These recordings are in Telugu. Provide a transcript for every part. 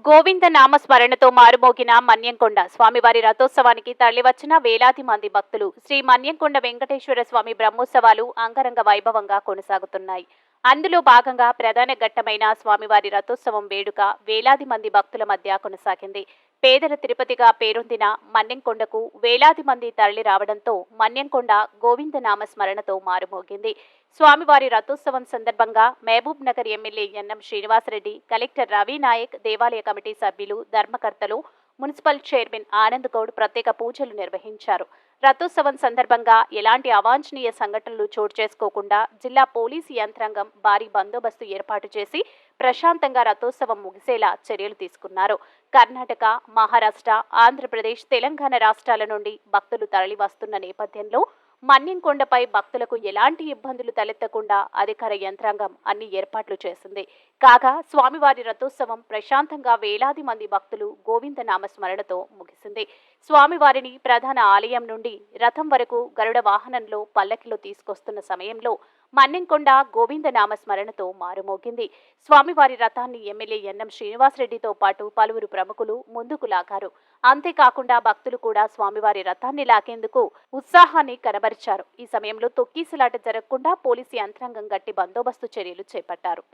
గోవింద నామస్మరణతో మారుమోగిన మన్యంకొండ స్వామివారి రథోత్సవానికి తరలివచ్చిన వేలాది మంది భక్తులు. శ్రీ మన్యంకొండ వెంకటేశ్వర స్వామి బ్రహ్మోత్సవాలు అంగరంగ వైభవంగా కొనసాగుతున్నాయి. అందులో భాగంగా ప్రధాన ఘట్టమైన స్వామివారి రథోత్సవం వేడుక వేలాది మంది భక్తుల మధ్య కొనసాగింది. పేదల తిరుపతిగా పేరొందిన మన్యంకొండకు వేలాది మంది తరలి రావడంతో మన్యంకొండ గోవింద నామస్మరణతో మారుమోగింది. స్వామివారి రథోత్సవం సందర్భంగా Mahbubnagar MLA NM Srinivasa Reddy, collector Ravi Nayak, దేవాలయ కమిటీ సభ్యులు, ధర్మకర్తలు, మున్సిపల్ చైర్మన్ ఆనంద్ గౌడ్ ప్రత్యేక పూజలు నిర్వహించారు. రథోత్సవం సందర్భంగా ఎలాంటి అవాంఛనీయ సంఘటనలు చోటు చేసుకోకుండా జిల్లా పోలీసు యంత్రాంగం భారీ బందోబస్తు ఏర్పాటు చేసి ప్రశాంతంగా రథోత్సవం ముగిసేలా చర్యలు తీసుకున్నారు. కర్ణాటక, మహారాష్ట్ర, ఆంధ్రప్రదేశ్, తెలంగాణ రాష్ట్రాల నుండి భక్తులు తరలి వస్తున్న నేపథ్యంలో మన్యంకొండపై భక్తులకు ఎలాంటి ఇబ్బందులు తలెత్తకుండా అధికార యంత్రాంగం అన్ని ఏర్పాట్లు చేసింది. కాగా స్వామివారి రథోత్సవం ప్రశాంతంగా వేలాది మంది భక్తులు గోవింద నామస్మరణతో ముగిసింది. స్వామివారిని ప్రధాన ఆలయం నుండి రథం వరకు గరుడ వాహనంలో పల్లకిలో తీసుకొస్తున్న సమయంలో మన్యంకొండ గోవింద నామస్మరణతో మారుమోగింది. స్వామివారి రథాన్ని ఎమ్మెల్యే ఎన్ఎం శ్రీనివాసరెడ్డితో పాటు పలువురు ప్రముఖులు ముందుకు లాగారు. అంతేకాకుండా భక్తులు కూడా స్వామివారి రథాన్ని లాగేందుకు ఉత్సాహాన్ని కనబరిచారు. ఈ సమయంలో తొక్కీసలాట జరగకుండా పోలీసు యంత్రాంగం గట్టి బందోబస్తు చర్యలు చేపట్టారు.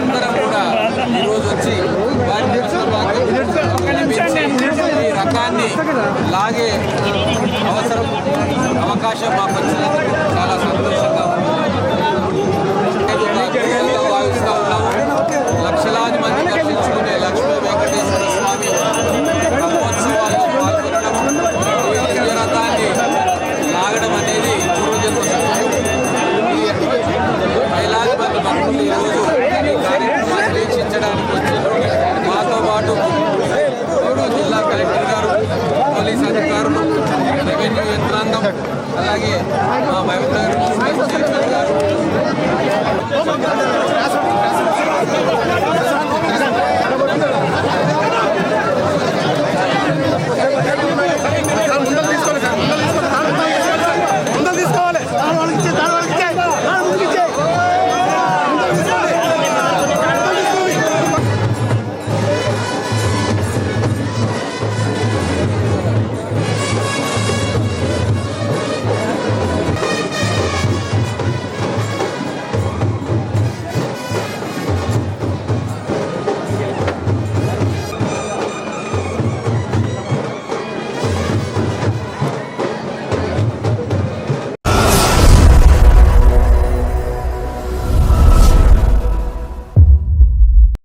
అందరం కూడా ఈరోజు వచ్చి ఈ రకాన్ని లాగే అవకాశం మాకు వచ్చినందుకు చాలా సంతోషంగా